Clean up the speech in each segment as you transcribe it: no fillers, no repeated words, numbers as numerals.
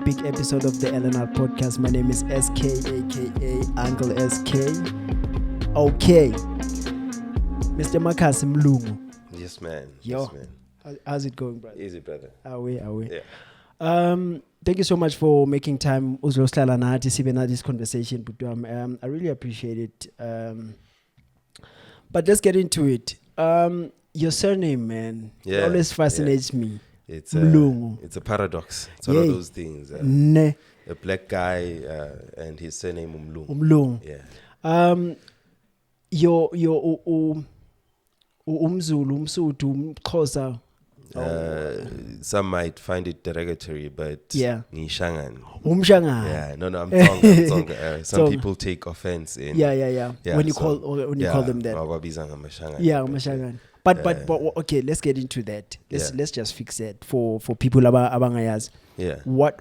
big episode of the LNR podcast. My name is SK, aka Uncle SK. Okay, Mr. Makasi Mlungu. Yes, man. Yo. Yes, man. How's it going, brother? Easy, brother. Are we? Yeah. Thank you so much for making time. Uzloshlala nathi sibe na this conversation. I really appreciate it. But let's get into it. Your surname, man, it always fascinates me. It's Mlungu. it's a paradox. It's one of those things. Ne. A black guy and his surname Umlungu. Mlungu. Yeah. Your umZulu, umSotho, umXhosa. Some might find it derogatory, but Nishangan. Umshangan. Yeah, no, I'm Tonga. Some people take offense in. Yeah. When you call them that. Yeah, Mashangan. But okay, let's get into that. Let's just fix that for people abangayaz. Yeah. What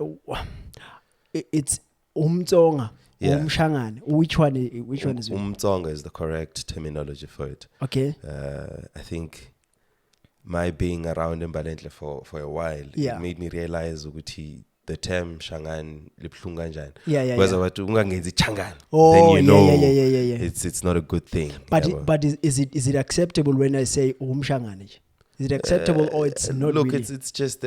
it's Umtsonga. Yeah. Umshangan. Which one is it? Umtsonga is the correct terminology for it. Okay. I think my being around in Balentle for a while, it made me realize the term Shangan liplunga njani. Then you know it's not a good thing. But is it acceptable when I say Umshangan? Is it acceptable or it's not? Look, really? it's just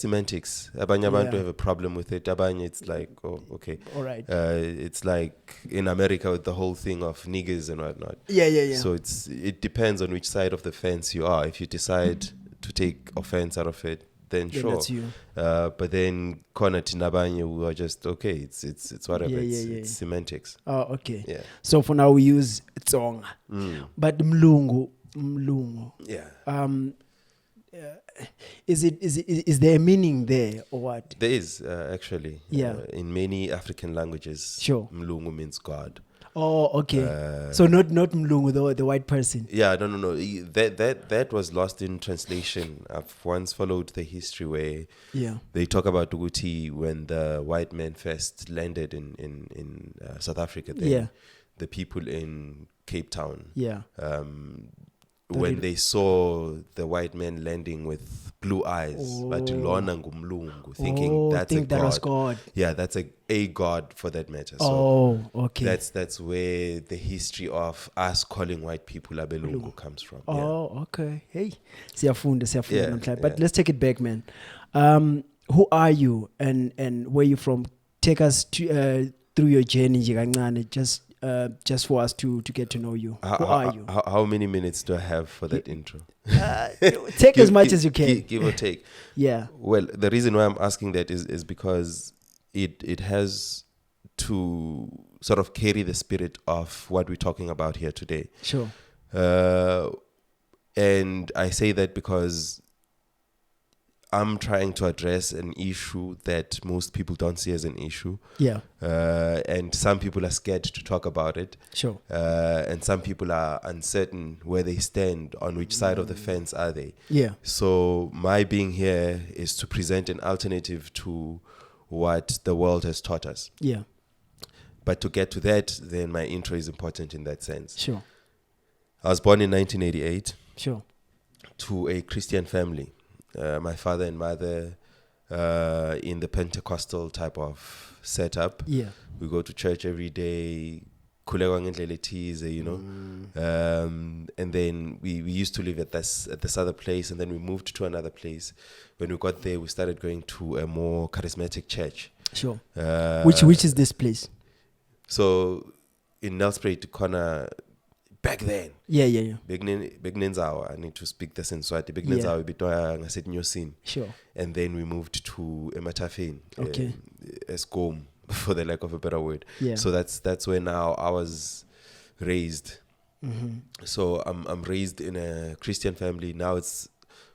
semantics. Abanye abantu have a problem with it. Abanye, it's like, oh, okay. All right. It's like in America with the whole thing of niggers and whatnot. Yeah. So it depends on which side of the fence you are. If you decide to take offense out of it, then sure. That's you. But then Konati Nabanye, who are just okay. It's whatever. It's semantics. Oh, okay. Yeah. So for now we use Tsonga, but Mlungu. Yeah. Is there a meaning there or what? There is actually. Yeah. In many African languages, sure. Mlungu means God. Oh, okay. So not Mlungu, the white person. Yeah, no. That was lost in translation. I've once followed the history where they talk about Uguti when the white men first landed in South Africa. The people in Cape Town. Yeah. When they saw the white men landing with blue eyes, but thinking that's a god. That was God. Yeah, that's a god for that matter. So okay. That's where the history of us calling white people Abelungu comes from. Oh, okay. Hey, siyafunda. But let's take it back, man. Who are you and where you from? Take us through your journey, just for us to get to know you. Who are you? How many minutes do I have for that intro? Take as much as you can. Give or take. Yeah. Well, the reason why I'm asking that is because it has to sort of carry the spirit of what we're talking about here today. Sure. And I say that because I'm trying to address an issue that most people don't see as an issue. Yeah. And some people are scared to talk about it. Sure. And some people are uncertain where they stand, on which side of the fence are they. Yeah. So my being here is to present an alternative to what the world has taught us. Yeah. But to get to that, then my intro is important in that sense. Sure. I was born in 1988. Sure. To a Christian family. My father and mother in the Pentecostal type of setup. Yeah. We go to church every day, you know. And then we used to live at this other place, and then we moved to another place. When we got there, we started going to a more charismatic church. Sure. Which is this place? So in Nelspruit corner. Back then. Yeah. Begnenzawa. I need to speak this in Swati. Begnenzawa bitoya ngaset Nyosin. Sure. And then we moved to Ematafin. Okay. Eskom, for the lack of a better word. Yeah. So that's where now I was raised. Mm-hmm. So I'm raised in a Christian family. Now it's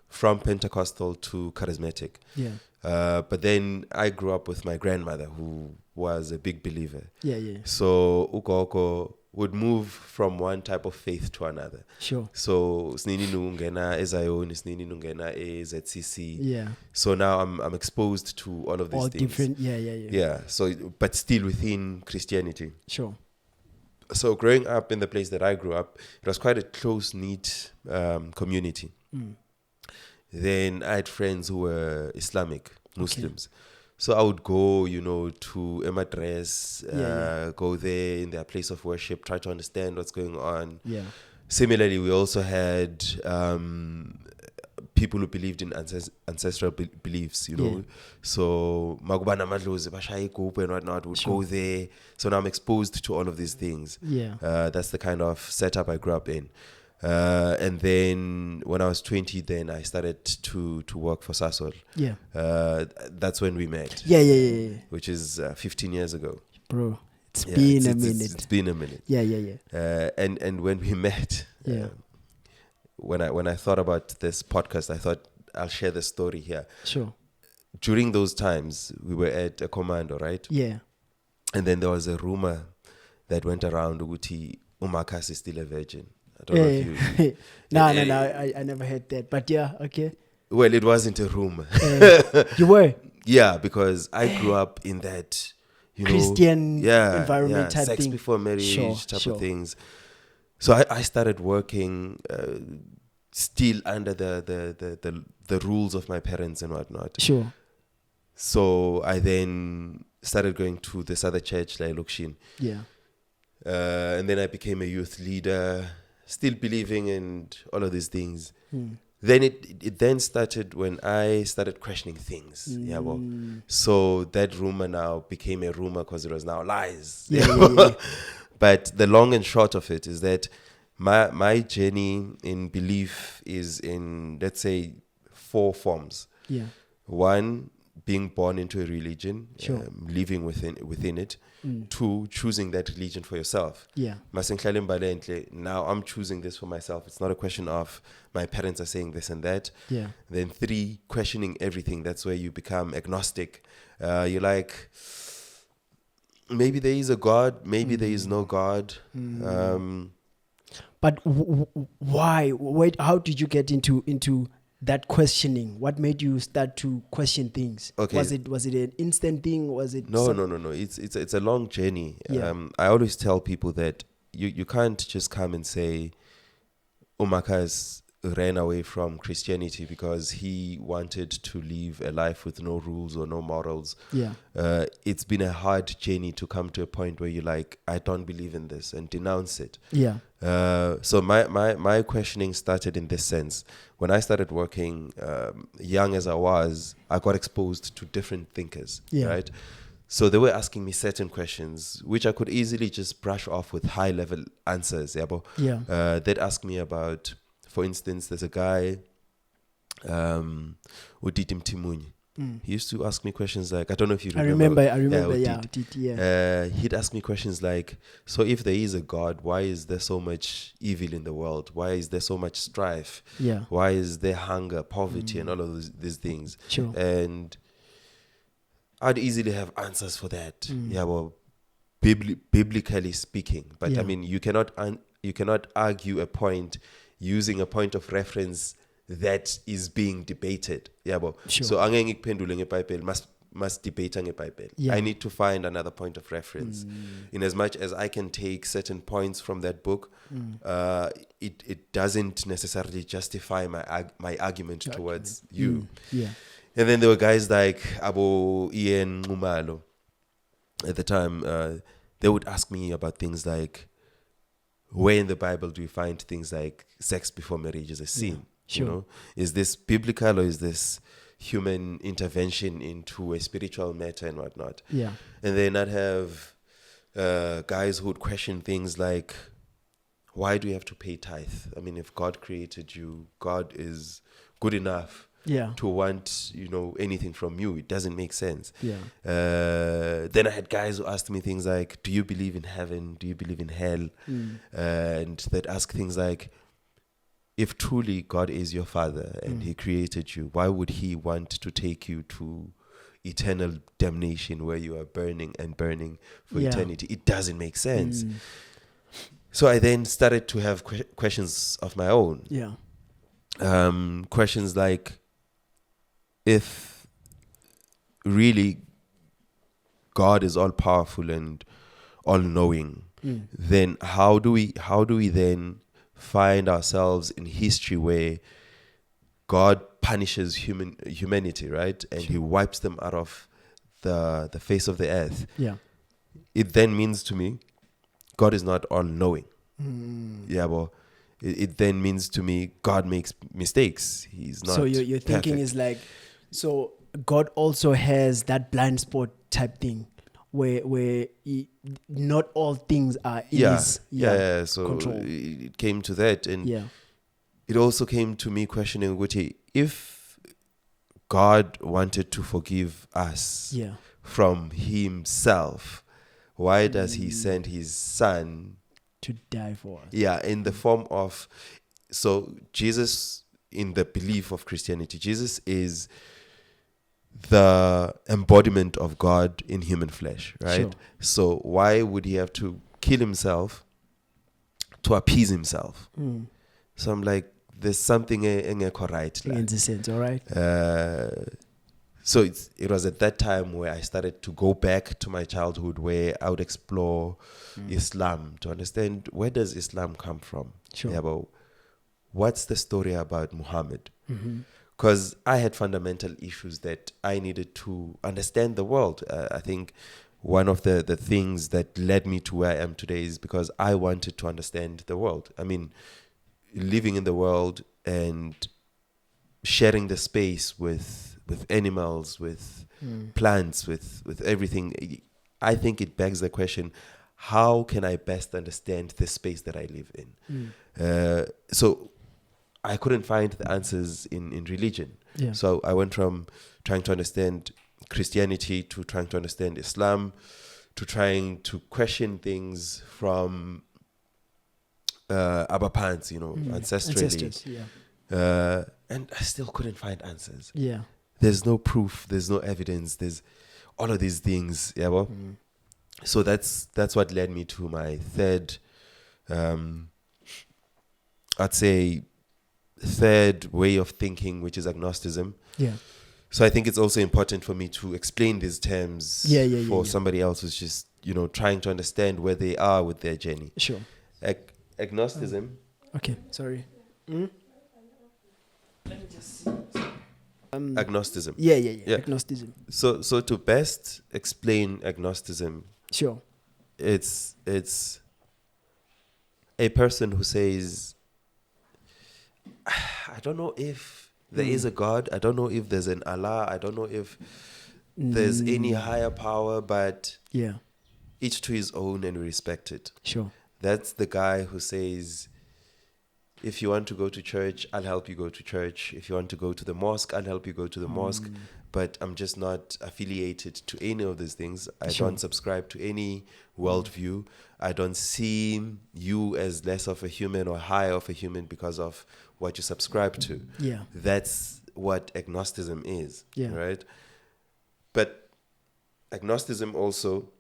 from Pentecostal to charismatic. Yeah. But then I grew up with my grandmother, who was a big believer. Yeah. So Ukoko would move from one type of faith to another. Sure. So snini nungena eZion, snini nungena ZCC. Yeah. So now I'm exposed to all of these all things. Different. Yeah. Yeah. So, but still within Christianity. Sure. So growing up in the place that I grew up, it was quite a close-knit community. Then I had friends who were Islamic Muslims. Okay. So I would go, to a madrasa, go there in their place of worship, try to understand what's going on. Yeah. Similarly, we also had people who believed in ancestral beliefs, So Magubana Madlozi, Bashai Kupe and whatnot would go there. So now I'm exposed to all of these things. Yeah. That's the kind of setup I grew up in. And then when I was 20, then I started to work for Sasol. Yeah. That's when we met. Yeah. Which is 15 years ago. Bro, it's been a minute. It's been a minute. Yeah. And when we met, when I thought about this podcast, I thought I'll share the story here. Sure. During those times, we were at a commando, right? Yeah. And then there was a rumor that went around Uguti Umakas is still a virgin. I don't know if you... No, I never heard that. But yeah, okay. Well, it wasn't a rumor. You were? Yeah, because I grew up in that, Christian environment type sex thing. before marriage type of things. So I started working still under the rules of my parents and whatnot. Sure. So I then started going to this other church, like Lukshin. Yeah. And then I became a youth leader, still believing in all of these things. Then it then started when I started questioning things. So that rumor now became a rumor because it was now lies. Yeah. But the long and short of it is that my journey in belief is in, let's say, 4 forms. Yeah. 1, being born into a religion, Sure. living within it. 2, choosing that religion for yourself. Yeah. Now I'm choosing this for myself. It's not a question of my parents are saying this and that. Yeah. Then 3, questioning everything. That's where you become agnostic. You're like, maybe there is a God, maybe there is no God. But why? Wait, how did you get into that questioning? What made you start to question things? Okay. Was it an instant thing? Was it No. It's a long journey. Yeah. I always tell people that you can't just come and say Umakas ran away from Christianity because he wanted to live a life with no rules or no morals. Yeah. It's been a hard journey to come to a point where you're like, I don't believe in this, and denounce it. Yeah. So my questioning started in this sense. When I started working, young as I was, I got exposed to different thinkers, right? So they were asking me certain questions, which I could easily just brush off with high-level answers. They'd ask me about, for instance, there's a guy, Uditim Timunyi. He used to ask me questions like, I don't know if you remember. I remember. He'd ask me questions like, so if there is a God, why is there so much evil in the world? Why is there so much strife? Yeah. Why is there hunger, poverty, and all of these things? Sure. And I'd easily have answers for that. Biblically speaking. But I mean, you cannot argue a point using a point of reference that is being debated. Sure. So angeke ngikuphendule ngeBhayibheli must debate ngeBhayibheli. I need to find another point of reference. In as much as I can take certain points from that book, it doesn't necessarily justify my argument towards you. Yeah. And then there were guys like Abo Ian Ngumalo. At the time, they would ask me about things like, where in the Bible do you find things like sex before marriage is a sin? Sure. Is this biblical or is this human intervention into a spiritual matter and whatnot? Yeah. And then I'd have guys who would question things like, why do you have to pay tithe? I mean, if God created you, God is good enough to want, anything from you. It doesn't make sense. Yeah. Then I had guys who asked me things like, do you believe in heaven? Do you believe in hell? And they'd ask things like, if truly God is your father and he created you, why would he want to take you to eternal damnation where you are burning and burning for eternity? It doesn't make sense. So I then started to have questions of my own. Yeah. Questions like, if really God is all powerful and all knowing, then how do we then find ourselves in history where God punishes humanity, right? And he wipes them out of the face of the earth, yeah, it then means to me, God is not all-knowing. Yeah, well, it then means to me, God makes mistakes. He's not. So your thinking perfect. is like, so God also has that blind spot type thing, where not all things are in his So control. it came to that, and Yeah, it also came to me questioning, Guti, if God wanted to forgive us yeah, from himself, why does he send his son? to die for us. Yeah, in the form of, so Jesus, in the belief of Christianity, Jesus is the embodiment of God in human flesh, right? Sure. So why would he have to kill himself to appease himself? So I'm like, there's something right. In the sense, all right. So it was at that time where I started to go back to my childhood, where I would explore Islam to understand, where does Islam come from? Sure. Yeah, but what's the story about Muhammad? Because I had fundamental issues that I needed to understand the world. I think one of the things that led me to where I am today is because I wanted to understand the world. I mean, living in the world and sharing the space with animals, with plants, with everything, I think it begs the question, how can I best understand the space that I live in? So I couldn't find the answers in religion. Yeah. So I went from trying to understand Christianity to trying to understand Islam to trying to question things from Abapans, ancestrally. Ancestors, yeah. And I still couldn't find answers. Yeah. There's no proof, there's no evidence, there's all of these things. Yeah, well. So that's what led me to my third, I'd say, third way of thinking, which is agnosticism. Yeah. So I think it's also important for me to explain these terms for somebody else who's just, trying to understand where they are with their journey. Sure. Agnosticism. Okay, sorry. Let me just see. Agnosticism. Yeah. Agnosticism. So to best explain agnosticism, Sure. it's a person who says, I don't know if there is a God. I don't know if there's an Allah. I don't know if there's any higher power, but Yeah. each to his own, and we respect it. Sure. That's the guy who says, if you want to go to church, I'll help you go to church. If you want to go to the mosque, I'll help you go to the mosque. But I'm just not affiliated to any of these things. I don't subscribe to any worldview. I don't see you as less of a human or higher of a human because of what you subscribe to. Yeah. That's what agnosticism is. Yeah. Right? But agnosticism also,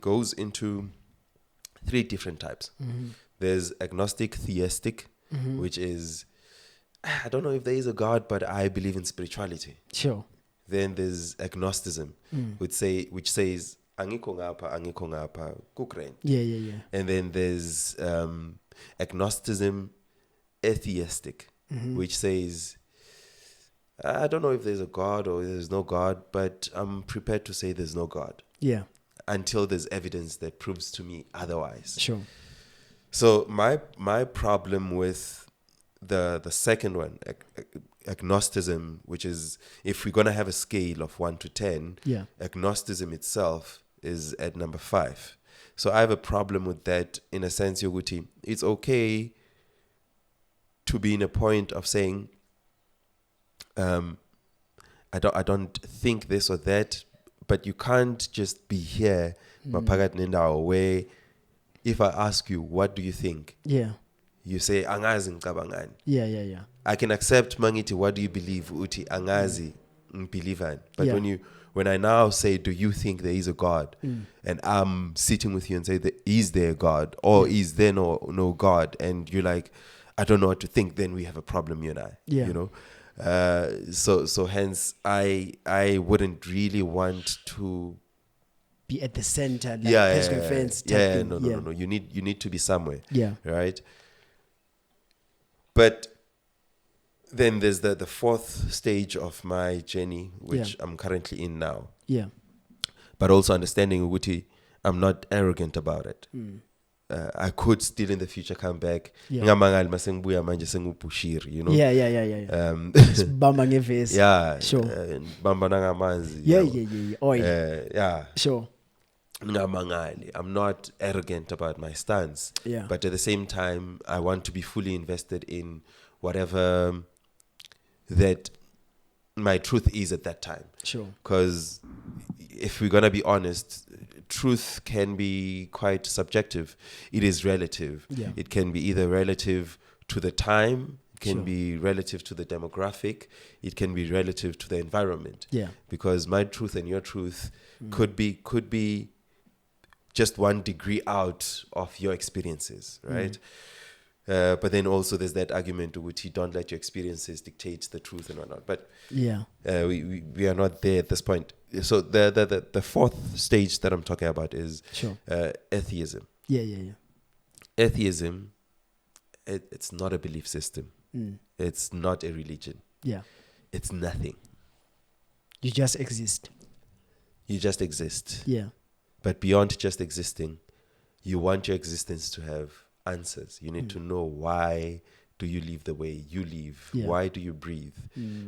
goes into three different types. There's agnostic theistic, which is, I don't know if there is a God, but I believe in spirituality. Sure. Then there's agnosticism, which says angikho ngapha kukrent. Yeah. And then there's agnosticism atheistic, which says, I don't know if there's a God or there's no God, but I'm prepared to say there's no God. Yeah. Until there's evidence that proves to me otherwise. Sure. So my problem with the second one, agnosticism, which is, if we're gonna have a scale of 1 to 10, agnosticism itself is at number 5. So I have a problem with that in a sense, Yoguti. It's okay to be in a point of saying, I don't think this or that, but you can't just be here, where if I ask you, what do you think? Yeah. You say, angazi ngicabangani. Yeah. I can accept mangiti, what do you believe? Uti angazi ngibelievani. But when I now say, do you think there is a God? And I'm sitting with you and say, is there a God? Or is there no God? And you're like, I don't know what to think. Then we have a problem, you and I. Yeah. So hence I wouldn't really want to be at the center, like fence. No. You need to be somewhere. Yeah. Right. But then there's the fourth stage of my journey, which I'm currently in now. Yeah. But also understanding Uguti, I'm not arrogant about it. I could still in the future come back. Ngamangali masengibuya manje sengupushiri, you know. Yeah. Bamba ngevesi. Yeah. Sure. Bamba nangamanzi. Yeah. Oi. Yeah. Sure. Ngamangali. I'm not arrogant about my stance. Yeah. But at the same time, I want to be fully invested in whatever that my truth is at that time. Sure. Because if we're going to be honest, truth can be quite subjective. It is relative. Yeah. It can be either relative to the time, it can Sure. be relative to the demographic, it can be relative to the environment. Yeah. Because my truth and your truth could be just 1 degree out of your experiences, right? But then also there's that argument to which you don't let your experiences dictate the truth and whatnot. But yeah, we are not there at this point. So the fourth stage that I'm talking about is sure. Atheism. Yeah. Atheism, it's not a belief system. It's not a religion. Yeah. It's nothing. You just exist. You just exist. Yeah. But beyond just existing, you want your existence to have answers. You need to know, why do you live the way you live? Yeah. Why do you breathe?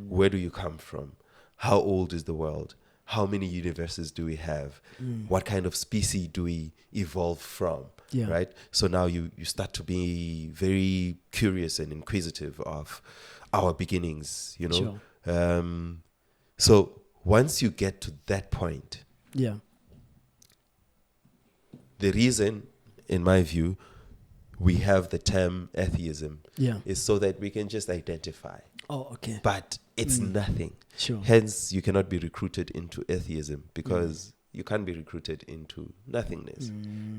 Where do you come from? How old is the world? How many universes do we have? What kind of species do we evolve from? Yeah. Right? So now you start to be very curious and inquisitive of our beginnings, you know? Sure. So once you get to that point, yeah, the reason, in my view, we have the term atheism is so that we can just identify. Oh, okay. But it's nothing. Sure. Hence, you cannot be recruited into atheism because you can't be recruited into nothingness,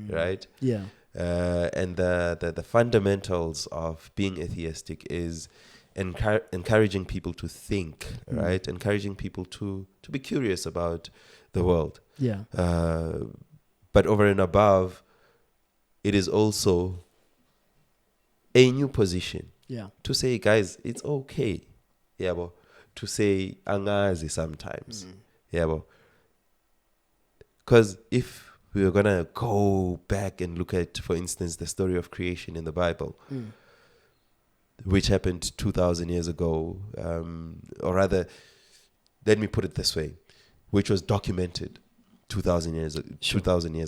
right? Yeah. And the fundamentals of being atheistic is encouraging people to think, right? Encouraging people to be curious about the world. Yeah. But over and above, it is also a new position. Yeah. To say, guys, it's okay. Yeah, but to say angazi sometimes. Yeah, but because if we were gonna go back and look at, for instance, the story of creation in the Bible, which happened 2,000 years ago, or rather, let me put it this way, which was documented 2,000 years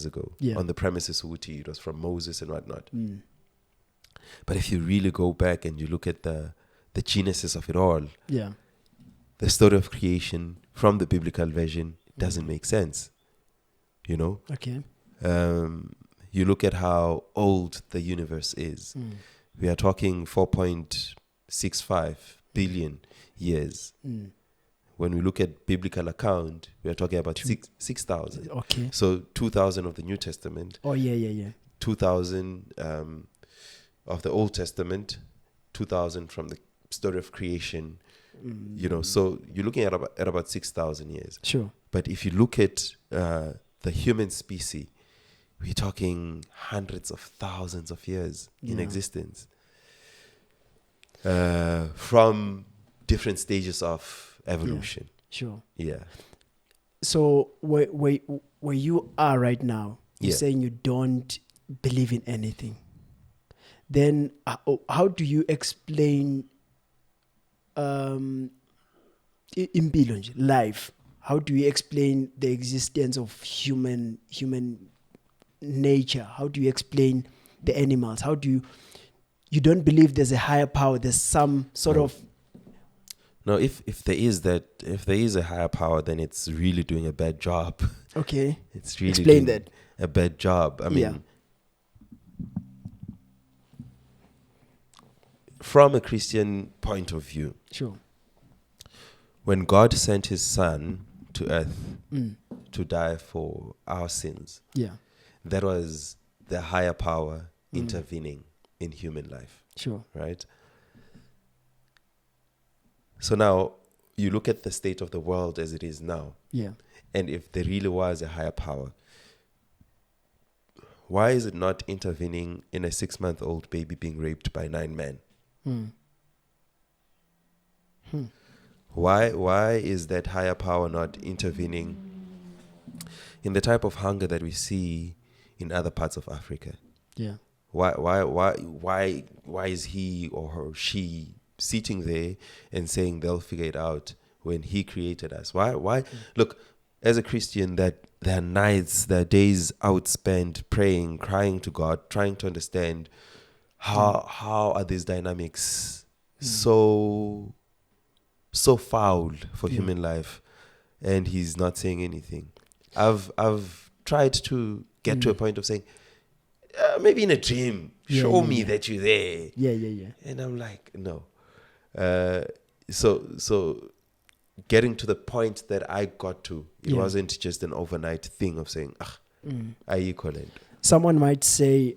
ago on the premises of Uti. It was from Moses and whatnot. But if you really go back and you look at the genesis of it all, the story of creation from the biblical version doesn't make sense. You know? Okay. You look at how old the universe is. We are talking 4.65 billion years. When we look at biblical account, we are talking about 6,000. Okay. So 2,000 of the New Testament. Oh, yeah. 2,000 of the Old Testament, 2,000 from the story of creation. You know, so you're looking at about 6,000 years. Sure. But if you look at the human species, we're talking hundreds of thousands of years in existence. From different stages of evolution. Sure. Yeah. So where you are right now, you're saying you don't believe in anything. Then how do you explain impilo nje, life? How do you explain the existence of human nature? How do you explain the animals? How do you don't believe there's a higher power? There's some sort of... No, if there is a higher power, then it's really doing a bad job. Okay. It's really explain doing that. A bad job. I mean, from a Christian point of view, sure, when God sent his son to earth to die for our sins, that was the higher power intervening in human life. Sure. Right? So now you look at the state of the world as it is now. Yeah. And if there really was a higher power, why is it not intervening in a 6-month-old baby being raped by 9 men? Why is that higher power not intervening in the type of hunger that we see in other parts of Africa? Yeah. Why is he or her, she sitting there and saying they'll figure it out when he created us? Why? Look, as a Christian, that there are nights, there are days outspent praying, crying to God, trying to understand how are these dynamics so foul for human life, and he's not saying anything. I've tried to get to a point of saying, maybe in a dream, show me that you're there. Yeah. And I'm like, no. So getting to the point that I got to, it wasn't just an overnight thing of saying, I equal it. Someone might say,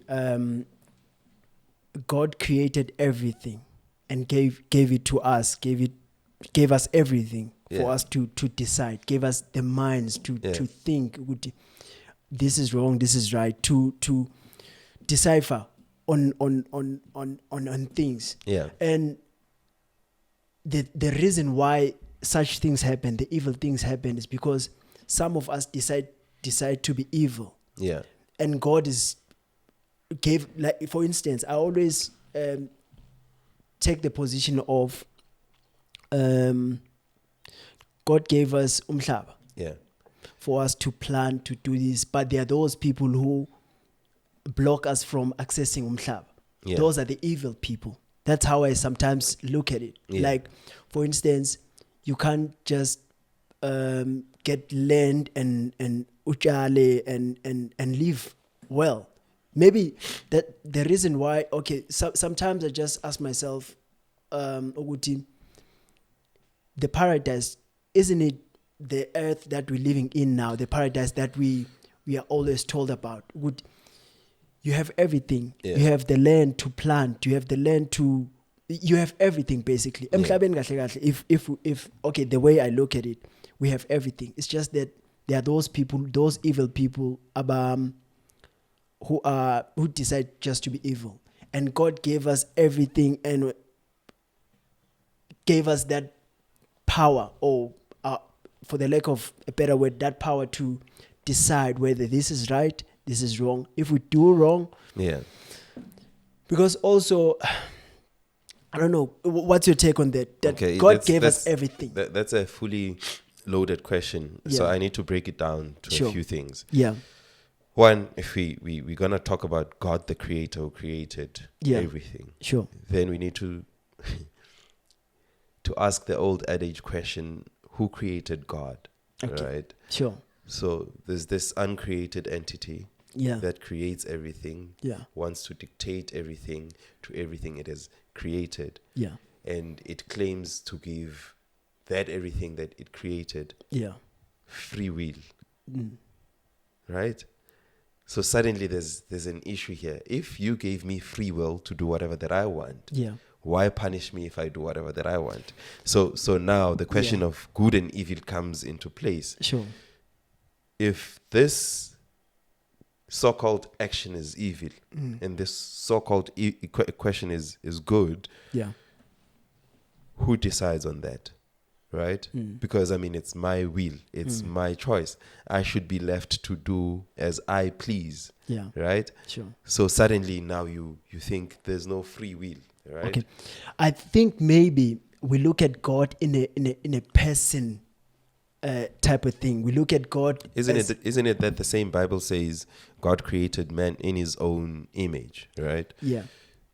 God created everything and gave it to us, gave us everything for us to decide, gave us the minds to think, this is wrong, this is right, to decipher on things. Yeah. And the reason why such things happen, the evil things happen, is because some of us decide to be evil. Yeah. And God gave, like, for instance, I always take the position of God gave us umhlaba. Yeah. For us to plan to do this, but there are those people who block us from accessing umhlaba. Yeah. Those are the evil people. That's how I sometimes look at it. Yeah. Like, for instance, you can't just get land and uchale and live well. Maybe that the reason why. Okay, sometimes I just ask myself, Oguti, the paradise, isn't it the earth that we're living in now, the paradise that we are always told about? You have everything. Yeah. You have the land to plant. You have the land to. You have everything basically. If okay, the way I look at it, we have everything. It's just that there are those people, those evil people, who decide just to be evil. And God gave us everything and gave us that power, or for the lack of a better word, that power to decide whether this is right, this is wrong. If we do wrong, because also, I don't know, what's your take on that? That okay, God gave us everything. That's a fully loaded question. So I need to break it down to a few things. Yeah. One, if we're going to talk about God, the creator who created everything. Sure. Then we need to ask the old adage question, who created God? Okay. Right? Sure. So there's this uncreated entity that creates everything, wants to dictate everything to everything it has created. Yeah. And it claims to give that everything that it created free will. Right? So suddenly there's an issue here. If you gave me free will to do whatever that I want, why punish me if I do whatever that I want? So now the question of good and evil comes into place. Sure. If this so-called action is evil and this so-called question is good, who decides on that? Right? Because, I mean, it's my will. It's my choice. I should be left to do as I please. Yeah. Right? Sure. So suddenly now you think there's no free will. Right? Okay. I think maybe we look at God in a person type of thing. We look at God. Isn't it that the same Bible says God created man in his own image, right? Yeah.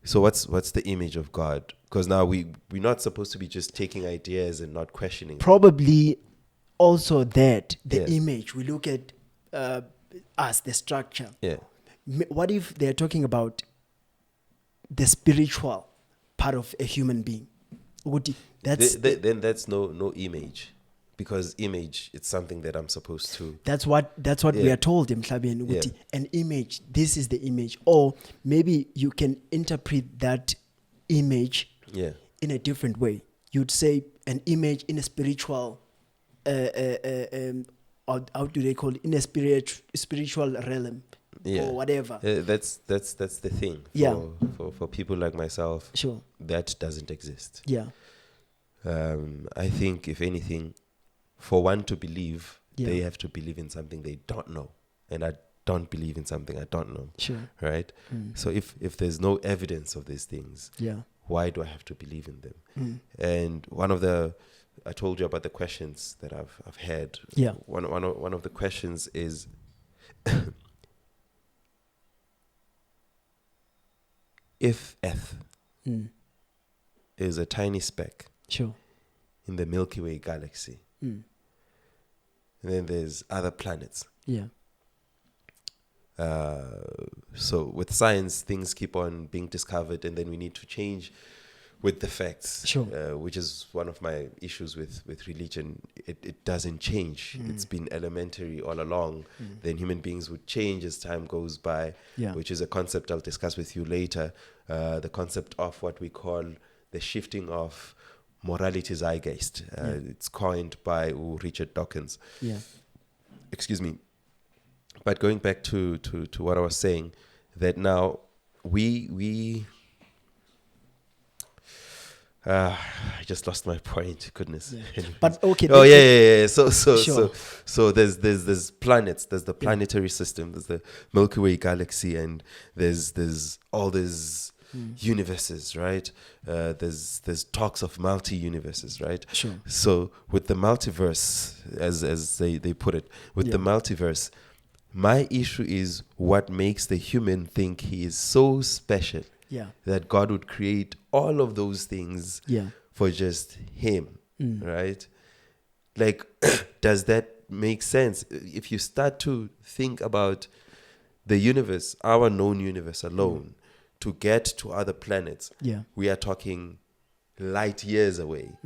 So what's the image of God? Because now we're not supposed to be just taking ideas and not questioning. Probably also that, the image. We look at us, the structure. Yeah. What if they're talking about the spiritual part of a human being? Then that's no image. Because image, it's something that I'm supposed to. That's what we are told, Mhlabeni. An image, this is the image. Or maybe you can interpret that image in a different way. You'd say an image in a spiritual, how do they call it? In a spiritual realm, or whatever. That's the thing. For people like myself, sure, that doesn't exist. Yeah. I think, if anything, for one to believe, Yeah. they have to believe in something they don't know. And I don't believe in something I don't know. Sure. Right? So if there's no evidence of these things, Yeah. why do I have to believe in them? And one of the, I told you about the questions that I've had. Yeah. One of the questions is, if Earth is a tiny speck Sure. in the Milky Way galaxy, and then there's other planets. Yeah. So with science, things keep on being discovered, and then we need to change with the facts. Sure. Which is one of my issues with religion. It doesn't change. It's been elementary all along. Then human beings would change as time goes by, Yeah. which is a concept I'll discuss with you later. The concept of what we call the shifting of morality zeitgeist. It's coined by Richard Dawkins. Yeah. Excuse me. But going back to what I was saying, that now we I just lost my point. Goodness. Yeah. But okay. Oh yeah. So Sure. so there's planets. There's the planetary system. There's the Milky Way galaxy, and there's all these universes, right? There's talks of multi-universes, right? Sure. So with the multiverse, as they put it, with the Yeah. multiverse, my issue is what makes the human think he is so special. Yeah. That God would create all of those things Yeah. for just him, right? Like, does that make sense? If you start to think about the universe, our known universe alone, to get to other planets, Yeah. we are talking light years away.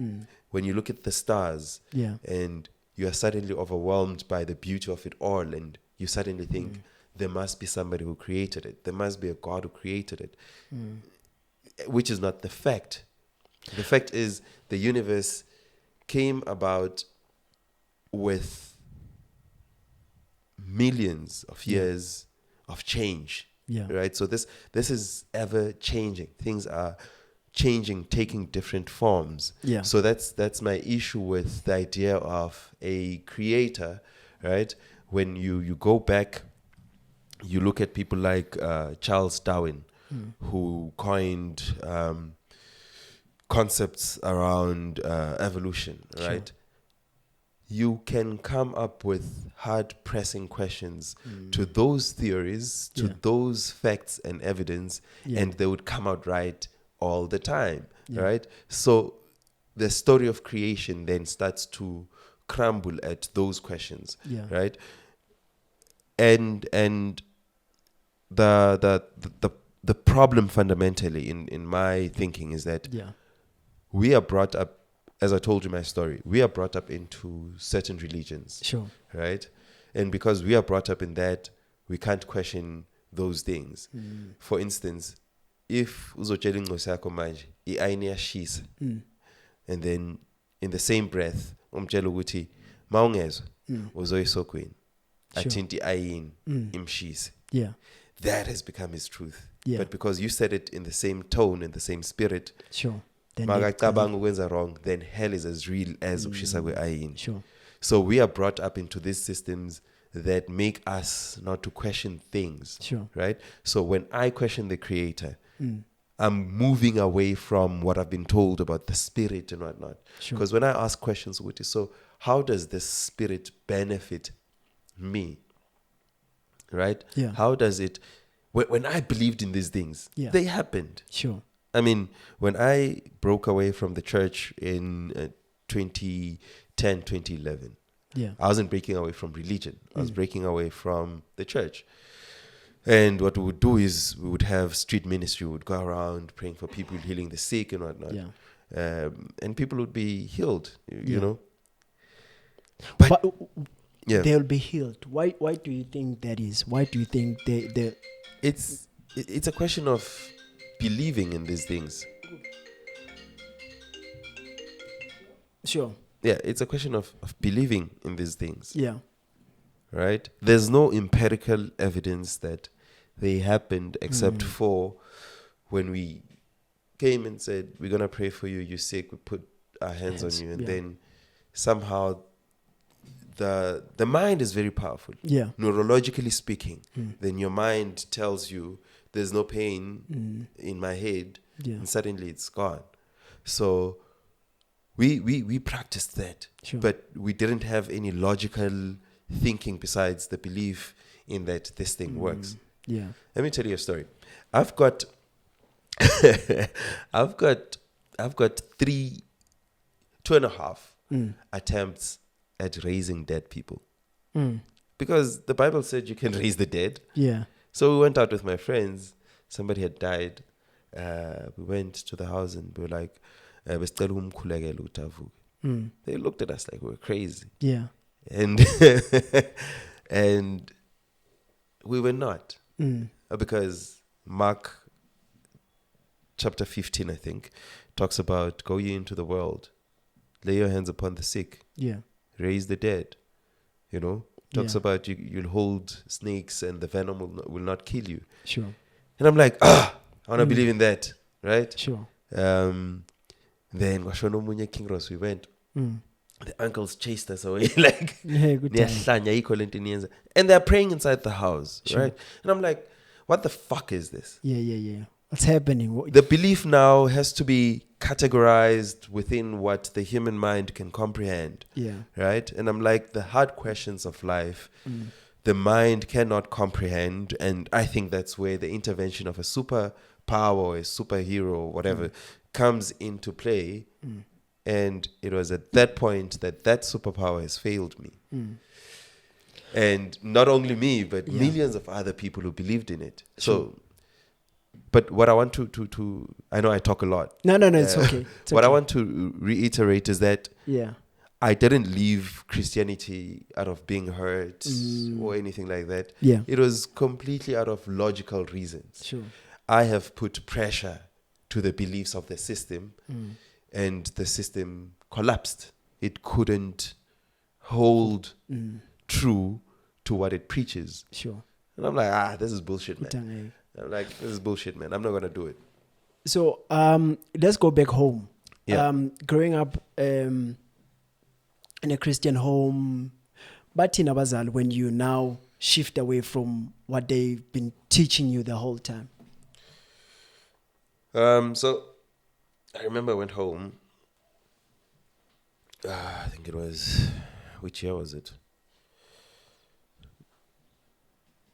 When you look at the stars, Yeah. and you are suddenly overwhelmed by the beauty of it all, and you suddenly think, there must be somebody who created it. There must be a God who created it, which is not the fact. The fact is the universe came about with millions of years of change, Yeah. right? So this is ever changing. Things are changing, taking different forms. Yeah. So that's my issue with the idea of a creator, right? When you go back, you look at people like Charles Darwin, who coined concepts around evolution, right? Sure. You can come up with hard-pressing questions to those theories, to those facts and evidence, and they would come out right all the time, right? So the story of creation then starts to crumble at those questions, right? And the problem fundamentally in my thinking is that we are brought up, as I told you my story, we are brought up into certain religions, Sure. right? And because we are brought up in that, we can't question those things. For instance, if uzotshela inkosi yakho manje iayini iyashisa, and then in the same breath umtshela ukuthi mawungezwa uzoyisokweni athinta iayini imshise, Yeah. that has become his truth. Yeah. But because you said it in the same tone, in the same spirit, Sure. Then makacabanga ukwenza wrong, then hell is as real as ukushisa kwe-ayini. Sure. So we are brought up into these systems that make us not to question things. Sure. Right? So when I question the creator, I'm moving away from what I've been told about the spirit and whatnot. Sure. Because when I ask questions, so how does this spirit benefit me? Right? Yeah. How does it, when I believed in these things, they happened. Sure. I mean, when I broke away from the church in 2010, 2011, I wasn't breaking away from religion. I was breaking away from the church. And what we would do is we would have street ministry. We would go around praying for people, healing the sick and whatnot. And people would be healed, you know. But they'll be healed. Why do you think that is? Why do you think they It's a question of believing in these things. Sure. Yeah, it's a question of believing in these things. Yeah. Right? There's no empirical evidence that they happened except for when we came and said, we're going to pray for you, you're sick. We put our hands on you, and then somehow the mind is very powerful. Yeah. Neurologically speaking, then your mind tells you there's no pain in my head, and suddenly it's gone. So we practiced that, but we didn't have any logical thinking besides the belief in that this thing works. Yeah. Let me tell you a story. I've got I've got 2.5 attempts at raising dead people. Because the Bible said you can raise the dead. Yeah. So we went out with my friends. Somebody had died. We went to the house and we were like, they looked at us like we were crazy. Yeah. And and we were not. Because Mark chapter 15, I think, talks about go ye into the world, lay your hands upon the sick, raise the dead. Talks about you'll hold snakes and the venom will not kill you. Sure. And I'm like, I want to believe in that, right? Sure. Then King Ross, we went. The uncles chased us away like, good time. and they're praying inside the house, right? And I'm like, what the fuck is this? Yeah. What's happening? The belief now has to be categorized within what the human mind can comprehend. Yeah. Right? And I'm like, the hard questions of life, the mind cannot comprehend. And I think that's where the intervention of a superpower or a superhero or whatever comes into play. And it was at that point that superpower has failed me. And not only me, but millions of other people who believed in it. So, but what I want to I know I talk a lot. No, it's okay. What I want to reiterate is that I didn't leave Christianity out of being hurt or anything like that. Yeah. It was completely out of logical reasons. Sure. I have put pressure to the beliefs of the system, and the system collapsed. It couldn't hold true to what it preaches. Sure. And I'm like, this is bullshit, man. I'm like, this is bullshit, man. I'm not going to do it. So let's go back home. Yeah. Growing up in a Christian home, but in Abazal, when you now shift away from what they've been teaching you the whole time. So I remember I went home. I think it was, which year was it?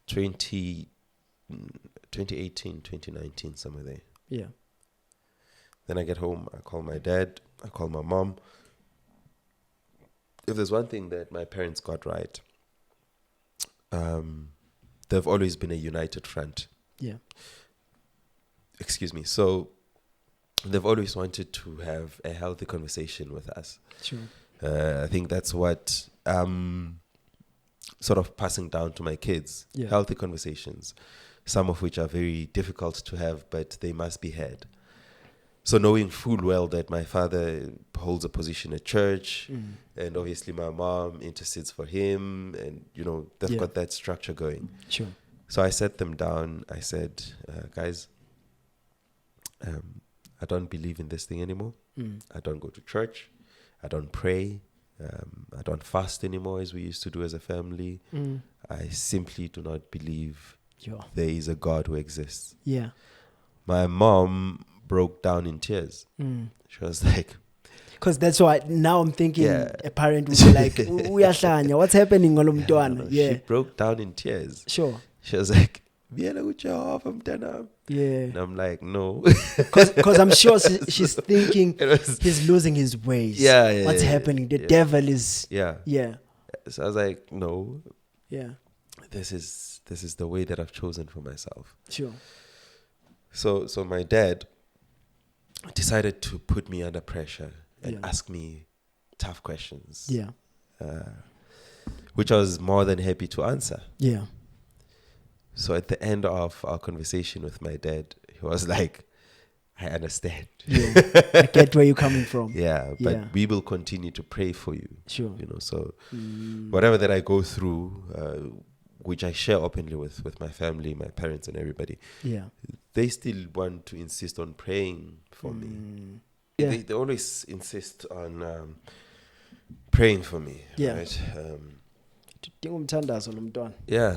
2018, 2019, somewhere there. Yeah. Then I get home, I call my dad, I call my mom. If there's one thing that my parents got right, they've always been a united front. Yeah. Excuse me. So they've always wanted to have a healthy conversation with us. Sure. I think that's what sort of passing down to my kids. Yeah. Healthy conversations, some of which are very difficult to have, but they must be had. So knowing full well that my father holds a position at church, and obviously my mom intercedes for him, and they've got that structure going. Sure. So I sat them down. I said, guys, I don't believe in this thing anymore. I don't go to church. I don't pray. I don't fast anymore as we used to do as a family. I simply do not believe there is a God who exists. Yeah. My mom broke down in tears. She was like, because that's why now I'm thinking a parent would be like, what's happening? She broke down in tears. Sure. She was like, yeah. And I'm like, no. Because I'm sure she's thinking he's losing his ways. What's happening? The devil is... Yeah. So I was like, no. Yeah. This is the way that I've chosen for myself. Sure. So my dad decided to put me under pressure and ask me tough questions. Yeah. Which I was more than happy to answer. Yeah. So at the end of our conversation with my dad, he was like, I understand. Yeah. I get where you're coming from. But we will continue to pray for you. Sure. So whatever that I go through, which I share openly with my family, my parents and everybody, they still want to insist on praying for me. they always insist on praying for me. Yeah. Right? Yeah.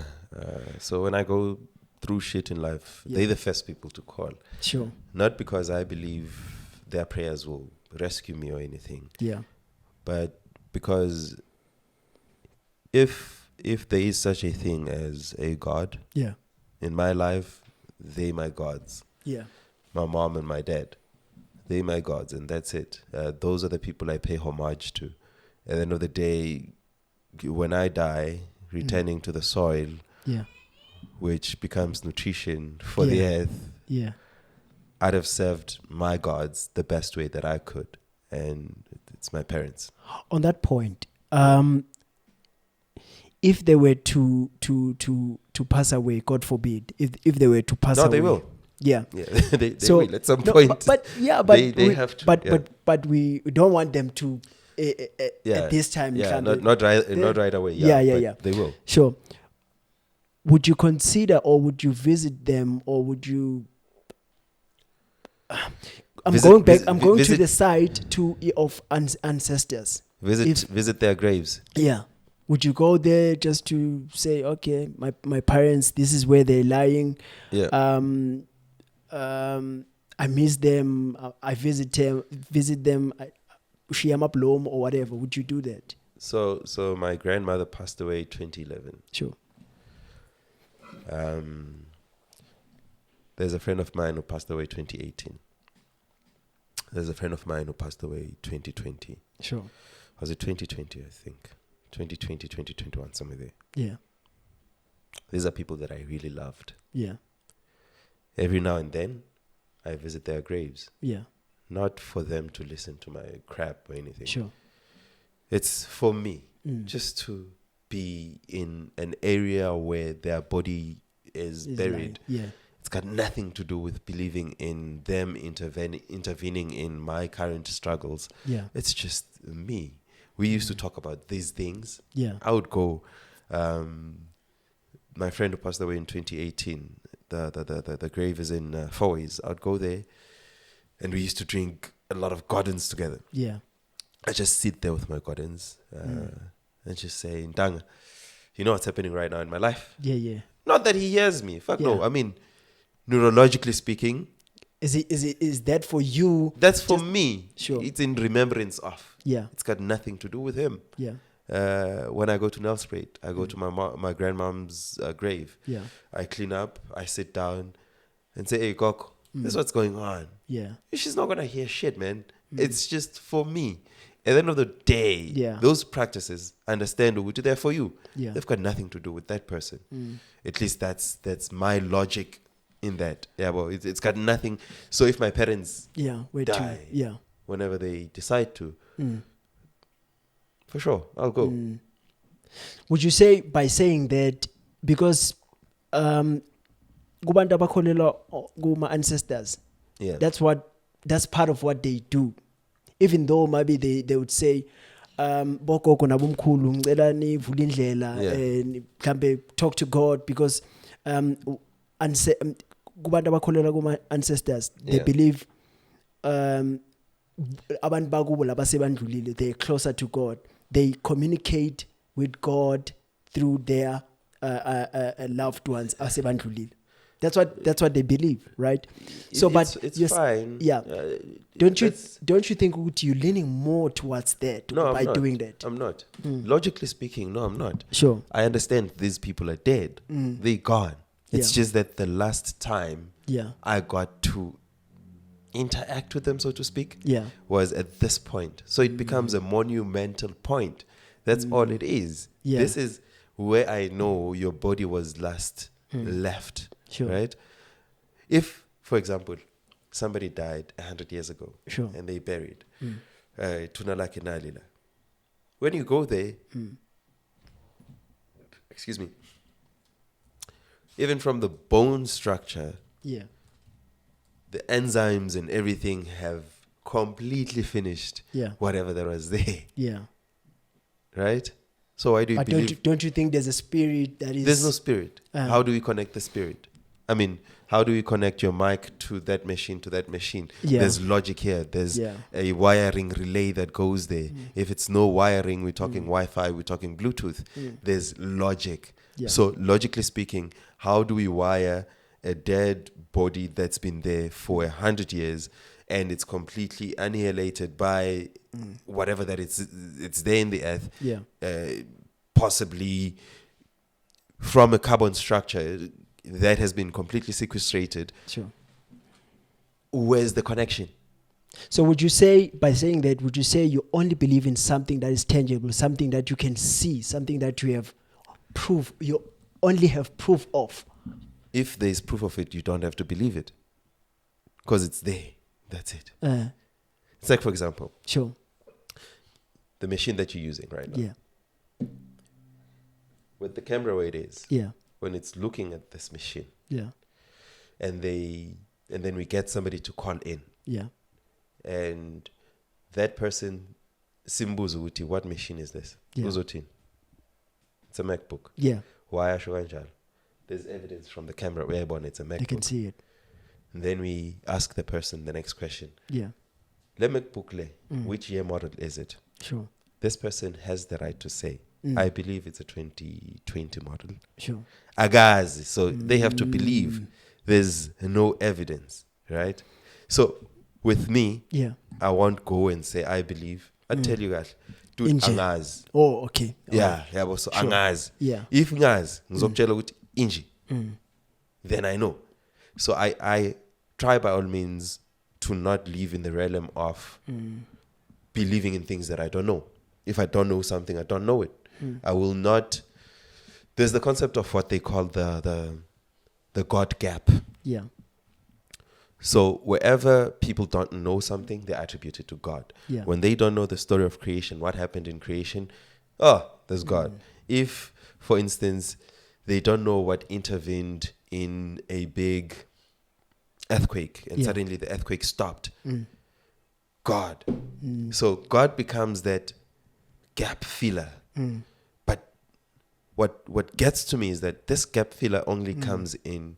So when I go through shit in life, they're the first people to call. Sure. Not because I believe their prayers will rescue me or anything. Yeah. But because if there is such a thing as a God, in my life, they my gods. Yeah. My mom and my dad, they my gods, and that's it. Those are the people I pay homage to. At the end of the day, when I die, returning to the soil, which becomes nutrition for the earth, I'd have served my gods the best way that I could, and it's my parents. On that point, if they were to pass away, God forbid, if they were to pass away, they will. Yeah. they will at some point. But they have to. But we don't want them to at this time. Yeah, not right away. Yeah. They will. Sure. Would you consider, or would you visit them, or would you? I'm going to the site of ancestors. Visit their graves. Yeah. Would you go there just to say, okay, my parents, this is where they're lying. Yeah. I miss them. I visit them. Shiyama or whatever. Would you do that? So my grandmother passed away 2011. Sure. There's a friend of mine who passed away 2018. There's a friend of mine who passed away 2020. Sure. Was it 2020? I think 2020, 2021, somewhere there. Yeah. These are people that I really loved. Yeah. Every now and then, I visit their graves. Yeah. Not for them to listen to my crap or anything. Sure. It's for me, just to be in an area where their body is buried. Lying. Yeah. It's got nothing to do with believing in them intervening in my current struggles. Yeah. It's just me. We used to talk about these things. Yeah. I would go. My friend who passed away in 2018, the grave is in Fourways. I'd go there, and we used to drink a lot of Gordons together. Yeah. I just sit there with my Gordons and just say, Ndanga, you know what's happening right now in my life? Yeah. Not that he hears me. Fuck no. I mean, neurologically speaking, is that for you? that's for me. Sure. It's in remembrance of. Yeah. It's got nothing to do with him. Yeah. When I go to Nelspruit, I go to my grandmom's grave. Yeah. I clean up, I sit down and say, hey, Koko, this is what's going on. Yeah. She's not going to hear shit, man. It's just for me. At the end of the day, those practices, understand, they're for you. Yeah. They've got nothing to do with that person. At least that's my logic in that. Yeah, well, it's got nothing. So if my parents die, whenever they decide to, for sure, I'll go. Would you say, by saying that, because kubantu abakholelwa kuma ancestors, that's part of what they do, even though maybe they would say, bogogo nabomkhulu ngicela nivule indlela mhlambe talk to God, because kubantu abakholelwa kuma ancestors, they believe abantu bakubo labasebandlulile, they're closer to God. They communicate with God through their loved ones asebandlulile. That's what they believe, right? So, but it's fine. Yeah. Don't you think you're leaning more towards that doing that? I'm not. Logically speaking, no, I'm not. Sure. I understand these people are dead. They're gone. It's just that the last time I got to interact with them, so to speak, was at this point. So it becomes a monumental point. That's all it is. Yeah. This is where I know your body was last left. Sure. Right? If, for example, somebody died 100 years ago and they buried Tunalake Nalila, when you go there, excuse me, even from the bone structure, the enzymes and everything have completely finished whatever that was there. Yeah. Right? So why do you believe? Don't you think there's a spirit that is... There's no spirit. How do we connect the spirit? I mean, how do you connect your mic to that machine, to that machine? Yeah. There's logic here. There's a wiring relay that goes there. If it's no wiring, we're talking Wi-Fi, we're talking Bluetooth. There's logic. Yeah. So logically speaking, how do we wire a dead body that's been there for 100 years and it's completely annihilated by whatever that it's there in the earth, possibly from a carbon structure that has been completely sequestrated. Sure. Where's the connection? So would you say, by saying that, would you say you only believe in something that is tangible, something that you can see, something that you have proof, you only have proof of? If there's proof of it, you don't have to believe it. Because it's there. That's it. It's like, for example, sure, the machine that you're using right now. Yeah. With the camera where it is. Yeah. When it's looking at this machine. Yeah. And then we get somebody to call in. Yeah. And that person, Simbuzo uti, what machine is this? Yeah. Uzotin. It's a MacBook. Yeah. Why Ashuanjal? There's evidence from the camera where it's a MacBook. You can see it. And then we ask the person the next question. Yeah. Le MacBook le, which year model is it? Sure. This person has the right to say, I believe it's a 2020 model. Sure. Agaz. So they have to believe. There's no evidence, right? So with me, I won't go and say I believe. I tell you guys, dude, angaz. Oh, okay. Yeah, yeah. So sure. Angaz. Yeah. If ngaz, ngizokutshela ukuthi inji, then I know. So I try by all means to not live in the realm of believing in things that I don't know. If I don't know something, I don't know it. I will not. There's the concept of what they call the God gap. Yeah. So wherever people don't know something, they attribute it to God. Yeah. When they don't know the story of creation, what happened in creation, oh, there's God. If, for instance, they don't know what intervened in a big earthquake and suddenly the earthquake stopped, God. So God becomes that gap filler. But what gets to me is that this gap filler only comes in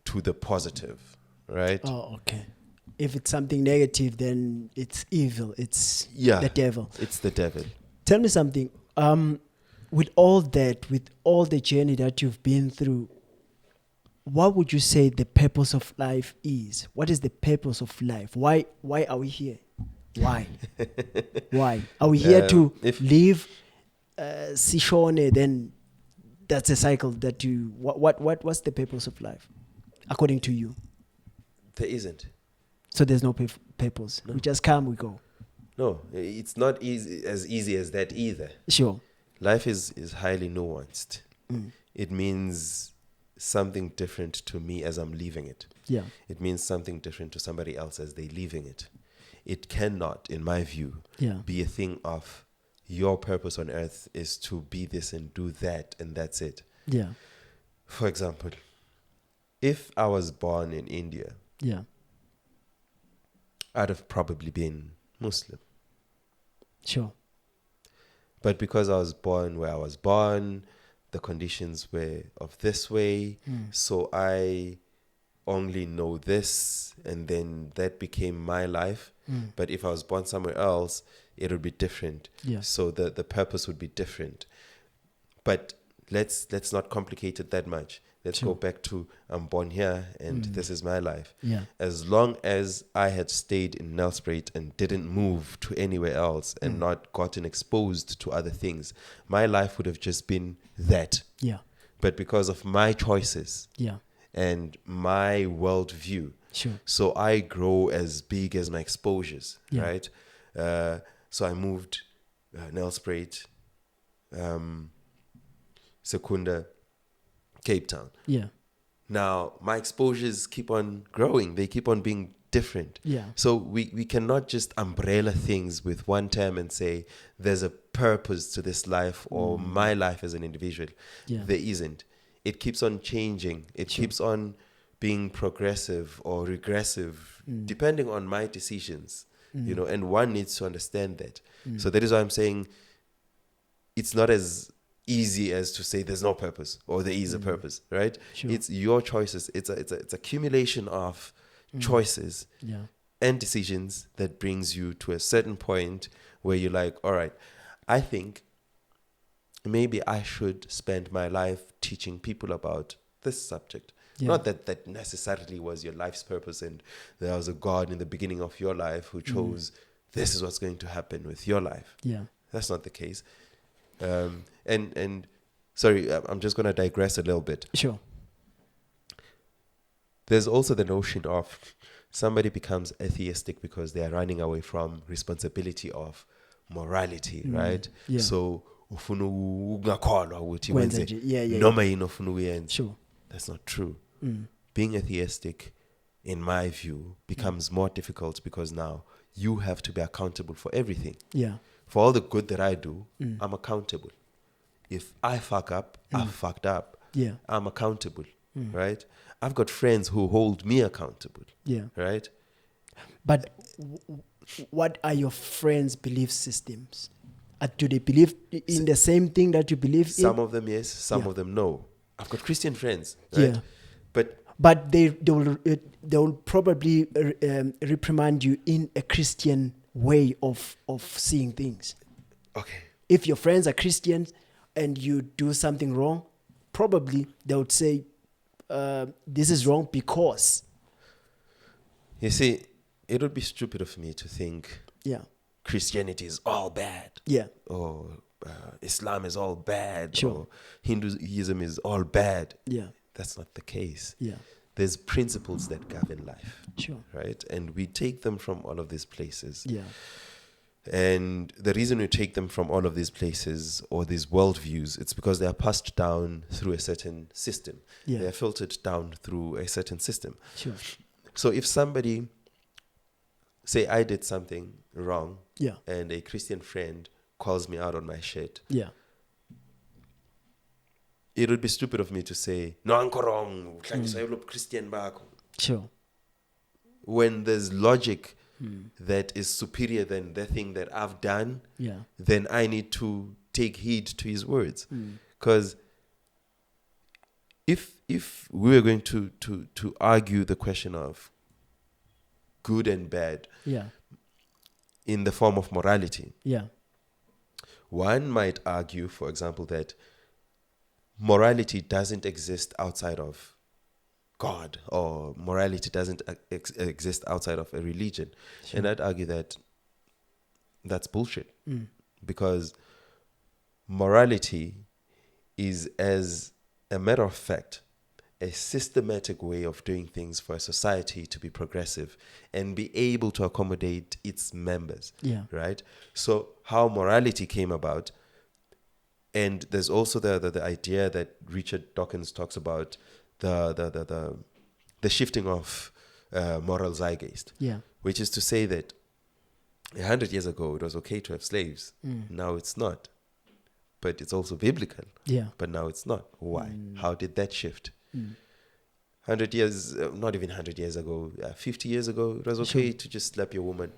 to the positive, right? Oh, okay. If it's something negative, then it's evil. It's the devil. It's the devil. Tell me something. With all that, with all the journey that you've been through, what would you say the purpose of life is? What is the purpose of life? Why are we here? Why? Why? Are we here to live? Sishone, then that's a cycle that you... What's the purpose of life, according to you? There isn't. So there's no purpose. No. We just come, we go. No, it's not as easy as that either. Sure. Life is highly nuanced. It means something different to me as I'm leaving it. Yeah. It means something different to somebody else as they're leaving it. It cannot, in my view, be a thing of your purpose on earth is to be this and do that and that's it. Yeah. For example, if I was born in India, I'd have probably been Muslim. Sure. But because I was born where I was born, the conditions were of this way, so I only know this, and then that became my life. But if I was born somewhere else, it would be different. Yeah. So the purpose would be different. But let's not complicate it that much. Let's go back to I'm born here and this is my life. Yeah. As long as I had stayed in Nelspruit and didn't move to anywhere else and not gotten exposed to other things, my life would have just been that. Yeah. But because of my choices and my worldview, so I grow as big as my exposures, right? So I moved Nelspruit, Secunda, Cape Town. Yeah. Now, my exposures keep on growing. They keep on being different. Yeah. So we cannot just umbrella things with one term and say there's a purpose to this life or my life as an individual. Yeah. There isn't. It keeps on changing. It keeps on being progressive or regressive depending on my decisions, you know, and one needs to understand that. So that is why I'm saying it's not as easy as to say there's no purpose or there is a purpose, right? Sure. It's your choices. It's accumulation of choices and decisions that brings you to a certain point where you're like, all right, I think maybe I should spend my life teaching people about this subject. Yeah. Not that necessarily was your life's purpose and there was a God in the beginning of your life who chose this is what's going to happen with your life. Yeah. That's not the case. And sorry, I'm just going to digress a little bit. Sure. There's also the notion of somebody becomes atheistic because they are running away from responsibility of morality, right? Yeah. So, sure. That's not true. Being atheistic, in my view, becomes more difficult because now you have to be accountable for everything. Yeah. For all the good that I do, I'm accountable. If I fuck up, I fucked up. Yeah. I'm accountable, right? I've got friends who hold me accountable. Yeah. Right? But what are your friends' belief systems? Do they believe in the same thing that you believe in? Some of them yes, some of them no. I've got Christian friends, right? Yeah. But they will probably reprimand you in a Christian way of seeing things. Okay. If your friends are Christians and you do something wrong, probably they would say, this is wrong because. You see, it would be stupid of me to think Christianity is all bad. Yeah. Or Islam is all bad. Sure. Or Hinduism is all bad. Yeah. That's not the case. Yeah. There's principles that govern life. Sure. Right? And we take them from all of these places. Yeah. And the reason we take them from all of these places or these worldviews, it's because they are passed down through a certain system. Yeah. They are filtered down through a certain system. Sure. So if somebody, say I did something wrong, and a Christian friend calls me out on my shit, it would be stupid of me to say, no, I'm wrong, Christian back. Sure. When there's logic that is superior than the thing that I've done, then I need to take heed to his words. Because if we were going to argue the question of good and bad in the form of morality, one might argue, for example, that morality doesn't exist outside of God, or morality doesn't exist outside of a religion. Sure. And I'd argue that that's bullshit. Because morality is, as a matter of fact, a systematic way of doing things for a society to be progressive and be able to accommodate its members. Right? So how morality came about, and there's also the idea that Richard Dawkins talks about, the shifting of moral zeitgeist, which is to say that 100 years ago it was okay to have slaves. Now it's not, but it's also biblical. But now it's not. Why? How did that shift? 100 years, not even 100 years ago, 50 years ago, it was okay to just slap your woman.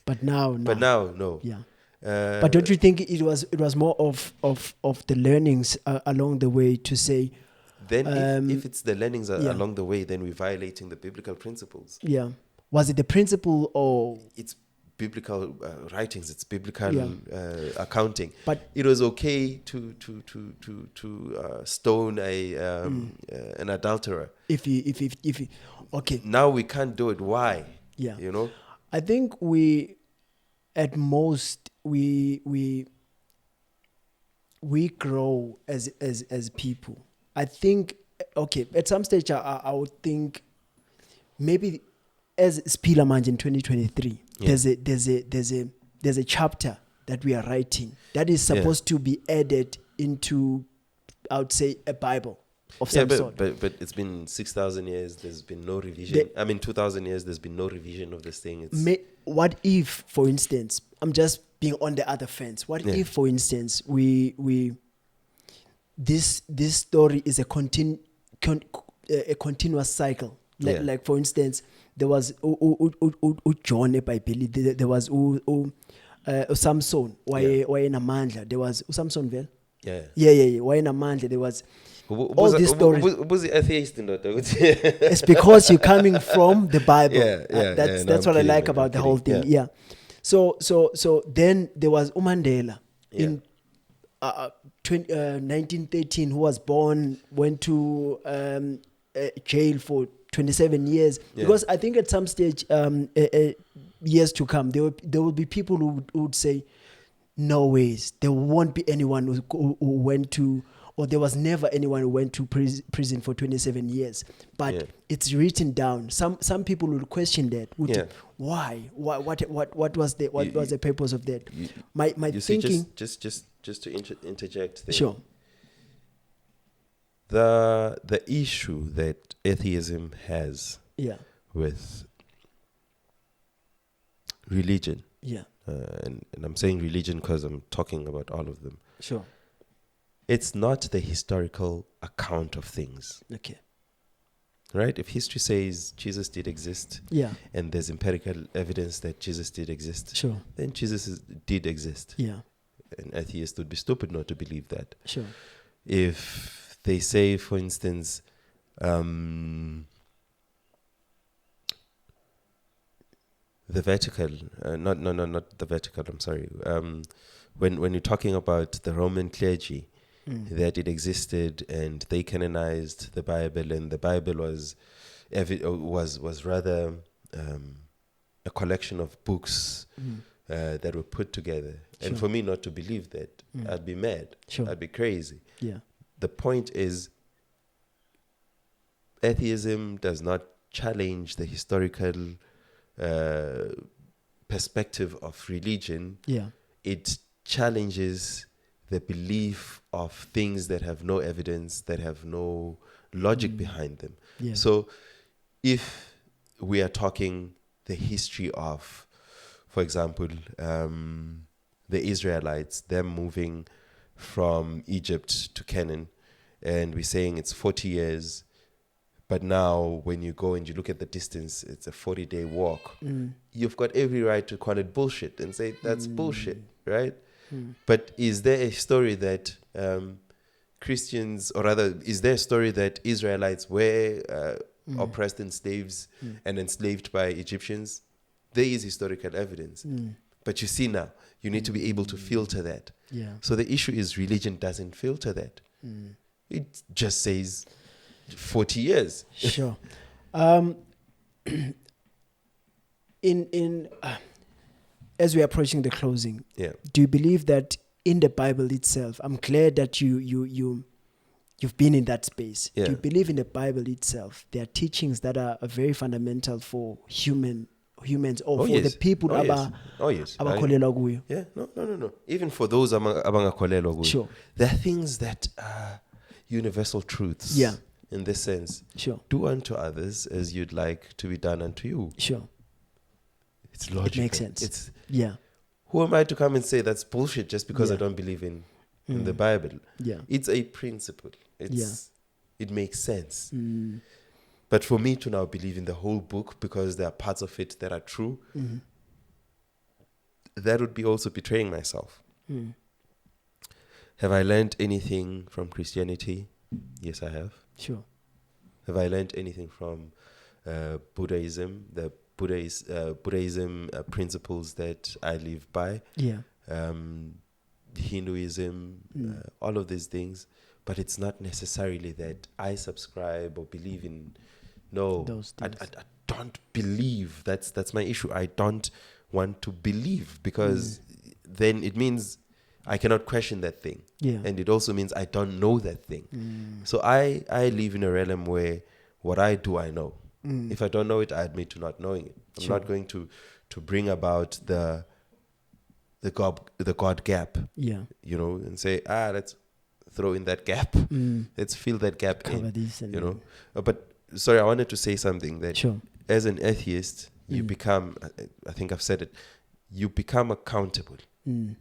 But now, But now, no. But don't you think it was more of the learnings along the way to say? Then if it's the learnings along the way, then we're violating the biblical principles. Was it the principle or? It's biblical writings. It's biblical accounting. But it was okay to stone an adulterer. If you okay. Now we can't do it. Why? You know. I think we, at most, we grow as people. I think, okay, at some stage I would think maybe as Spila Manje in 2023, there's a chapter that we are writing that is supposed to be added into, I would say, a Bible of some sort. But it's been 6,000 years, there's been no revision. 2,000 years, there's been no revision of this thing. What if, for instance, I'm just being on the other fence. What if, for instance, this story is a continuous cycle? Like for instance, there was John eBhayibheli, there was Samson, why namandla, there was Samson vele. Yeah. Why in a month there was all these stories. Was the atheist in that? It's because you're coming from the Bible. That's what I like about the whole thing. Yeah. So then there was Umandela in 1913, who was born, went to jail for 27 years. Because I think at some stage, years to come, there will be people who would say, no ways, there won't be anyone who went to, or there was never anyone who went to prison for 27 years. But it's written down. Some people will question that. Why? What was the purpose of that? My thinking. See, just to interject there. Sure. The issue that atheism has with religion. And I'm saying religion because I'm talking about all of them. Sure. It's not the historical account of things. Okay. Right? If history says Jesus did exist, and there's empirical evidence that Jesus did exist, sure, then Jesus did exist. Yeah. An atheist would be stupid not to believe that. Sure. If they say, for instance, the Vatican, not the Vatican, I'm sorry. When you're talking about the Roman clergy, that it existed and they canonized the Bible, and the Bible was rather a collection of books that were put together. Sure. And for me not to believe that, I'd be mad. Sure. I'd be crazy. Yeah. The point is, atheism does not challenge the historical perspective of religion. Yeah. It challenges the belief of things that have no evidence, that have no logic behind them. Yeah. So if we are talking the history of, for example, the Israelites, them moving from Egypt to Canaan, and we're saying it's 40 years, but now when you go and you look at the distance, it's a 40-day walk. You've got every right to call it bullshit and say that's bullshit, right? But is there a story that Christians, or rather, is there a story that Israelites were oppressed and slaves and enslaved by Egyptians? There is historical evidence. But you see now, you need to be able to filter that. Yeah. So the issue is religion doesn't filter that. It just says 40 years. Sure. As we're approaching the closing, do you believe that in the Bible itself, I'm glad that you've been in that space. Do you believe in the Bible itself? There are teachings that are very fundamental for humans or for the people abakholelwa kuyo. Yeah, no. Even for those abangakholelwa kuyo. Sure. There are things that are universal truths. Yeah. In this sense. Sure. Do unto others as you'd like to be done unto you. Sure. It's logical. It makes sense. Who am I to come and say that's bullshit just because I don't believe in the Bible? Yeah. It's a principle. It makes sense. But for me to now believe in the whole book because there are parts of it that are true, that would be also betraying myself. Have I learned anything from Christianity? Yes, I have. Sure. Have I learned anything from Buddhism, the Buddhism principles that I live by? Yeah. Hinduism, all of these things. But it's not necessarily that I subscribe or believe in. No, those things. I don't believe. That's my issue. I don't want to believe because then it means I cannot question that thing. Yeah. And it also means I don't know that thing. So I live in a realm where what I do, I know. If I don't know it, I admit to not knowing it. I'm not going to bring about the God gap. Yeah. And say, let's throw in that gap. Let's fill that gap Cover in. this and But sorry, I wanted to say something that as an atheist, you become, I think I've said it, you become accountable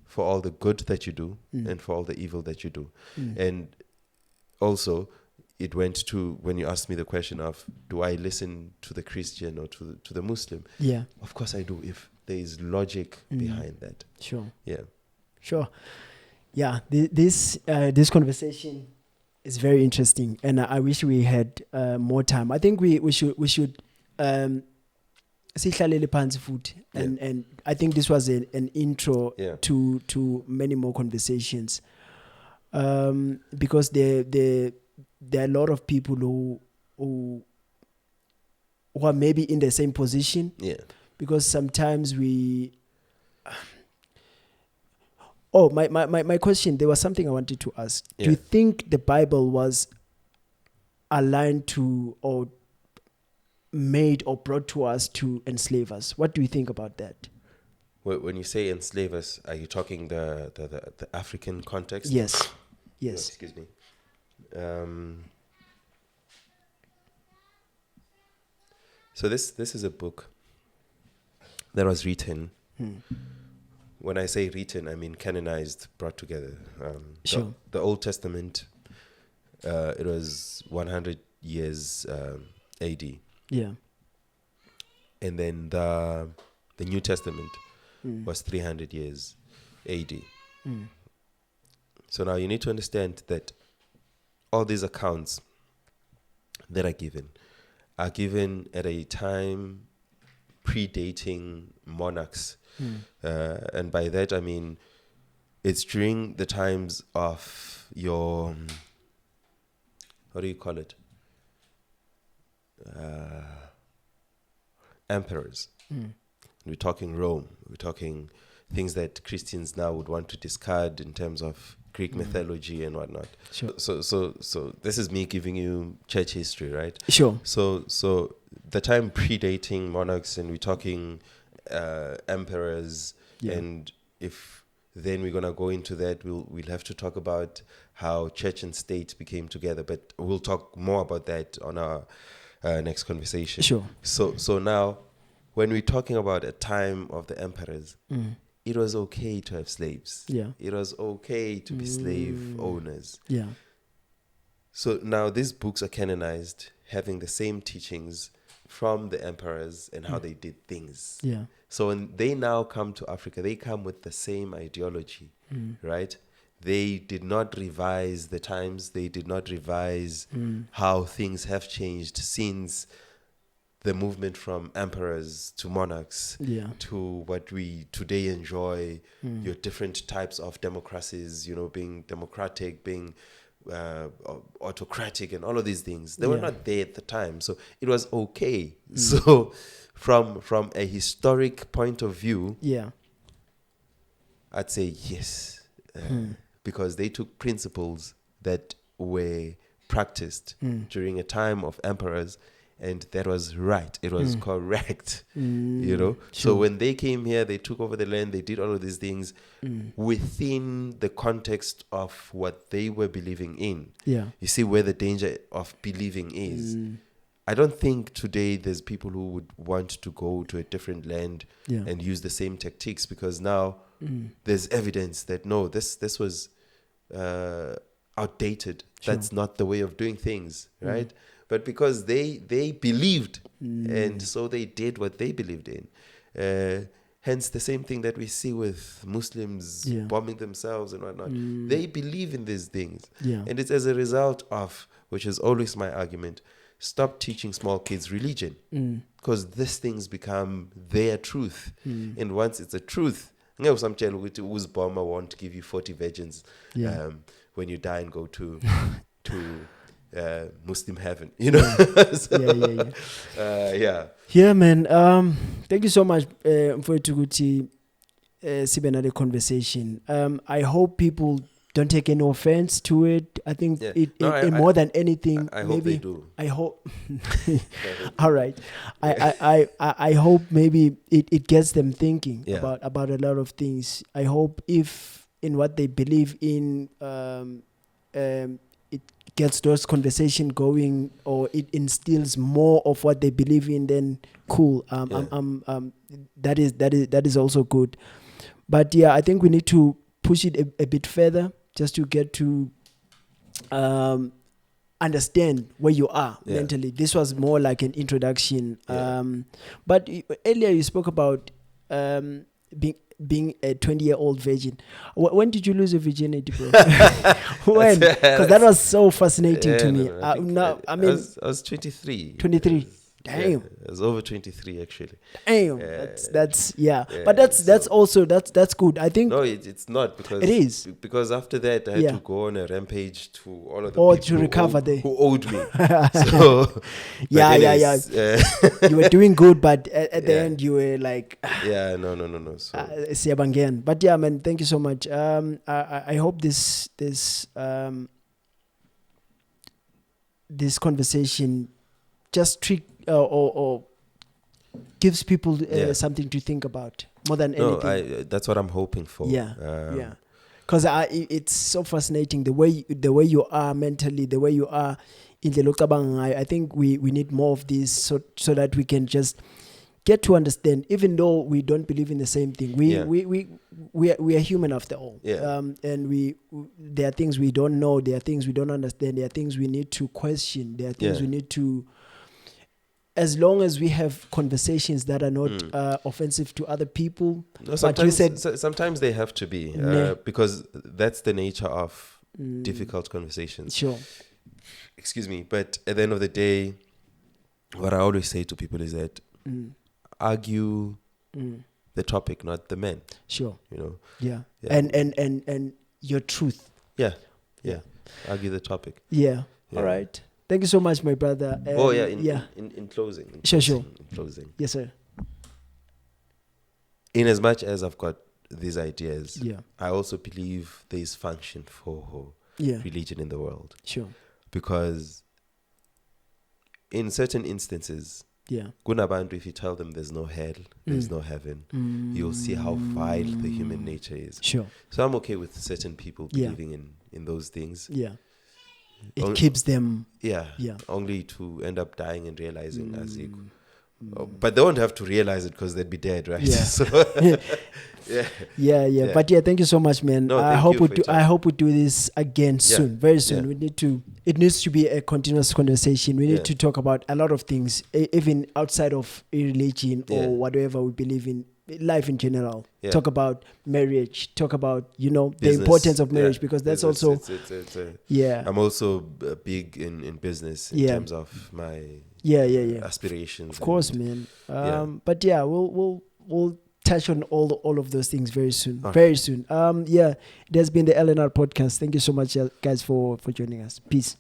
for all the good that you do and for all the evil that you do. And also, it went to when you asked me the question of, do I listen to the Christian or to the Muslim? Yeah. Of course I do, if there is logic behind that. Sure. Yeah. Sure. This conversation is very interesting, and I wish we had more time. I think we should sihlalele phansi futhi, and I think this was an intro to many more conversations, because there are a lot of people who are maybe in the same position. Because sometimes we. My question. There was something I wanted to ask. Do you think the Bible was aligned to or made or brought to us to enslave us? What do you think about that? When you say enslave us, are you talking the African context? Yes. Oh, excuse me. So this is a book that was written. When I say written, I mean canonized, brought together. Sure. The Old Testament, it was 100 years AD. Yeah. And then the New Testament was 300 years AD. So now you need to understand that all these accounts that are given at a time predating monarchs. And by that I mean it's during the times of your, what do you call it? Emperors. We're talking Rome. We're talking things that Christians now would want to discard in terms of Greek mythology and whatnot. Sure. So this is me giving you church history, right? Sure. So the time predating monarchs, and we're talking emperors, and if then we're gonna go into that, we'll have to talk about how church and state became together. But we'll talk more about that on our next conversation. Sure. So now, when we're talking about a time of the emperors, it was okay to have slaves. Yeah. It was okay to be slave owners. Yeah. So now these books are canonized, having the same teachings from the emperors and how they did things. Yeah. So when they now come to Africa, they come with the same ideology, right? They did not revise the times. They did not revise how things have changed since the movement from emperors to monarchs to what we today enjoy, your different types of democracies, being democratic, being autocratic, and all of these things. They were not there at the time, so it was okay. So from a historic point of view, I'd say yes, because they took principles that were practiced during a time of emperors, and that was right. It was correct, Sure. So when they came here, they took over the land, they did all of these things within the context of what they were believing in. Yeah. You see where the danger of believing is. I don't think today there's people who would want to go to a different land and use the same tactics, because now there's evidence that no, this was outdated. Sure. That's not the way of doing things, right? But because they believed, and so they did what they believed in. Hence the same thing that we see with Muslims bombing themselves and whatnot. They believe in these things. Yeah. And it's as a result of, which is always my argument, stop teaching small kids religion. Because these things become their truth. And once it's a truth, some child whose bomber won't give you 40 virgins when you die and go to Muslim heaven, So, Yeah, man. Thank you so much for the conversation. I hope people don't take any offense to it. I think more than anything, I maybe hope they do. I hope. All right. I hope maybe it gets them thinking about a lot of things. I hope if in what they believe in, it gets those conversation going, or it instills more of what they believe in, then cool. That is also good. But I think we need to push it a bit further, just to get to understand where you are mentally. This was more like an introduction. But earlier you spoke about being a 20-year-old virgin. When did you lose your virginity, bro? When? Because that was so fascinating to me. I was 23. 23. Damn. It was over 23 actually. Damn. That's But that's also that's good. I think. No, it's not, because it is, because after that I had to go on a rampage to all of the or people to recover who owed me. So you were doing good, but at the end you were like no. So but yeah, man, thank you so much. I hope this conversation just or gives people something to think about more than anything. That's what I'm hoping for. Because it's so fascinating the way you are mentally, the way you are in the Lokabang. I think we need more of this so that we can just get to understand, even though we don't believe in the same thing. We are human after all. And there are things we don't know, there are things we don't understand, there are things we need to question, there are things we need to, as long as we have conversations that are not offensive to other people. No, sometimes they have to be, because that's the nature of difficult conversations. Sure. Excuse me. But at the end of the day, what I always say to people is that argue the topic, not the man. Sure. You know. Yeah. And your truth. Yeah. Argue the topic. Yeah. All right. Thank you so much, my brother. In closing. Sure. In closing. Yes, sir. In as much as I've got these ideas, I also believe there is function for religion in the world. Sure. Because in certain instances, kunabantu, if you tell them there's no hell, there's no heaven, you'll see how vile the human nature is. Sure. So I'm okay with certain people believing in those things. Yeah. It keeps them. Only to end up dying and realizing but they won't have to realize it because they'd be dead, right? So, But thank you so much, man. No, I hope we do this again soon, very soon. It needs to be a continuous conversation. We need to talk about a lot of things, even outside of religion or whatever we believe in. Life in general. Talk about marriage. Talk about business, the importance of marriage, because that's business, also I'm also big in business in terms of my aspirations. Of course, man. But we'll touch on all of those things very soon. Very soon. It has been the LNR podcast. Thank you so much, guys, for joining us. Peace.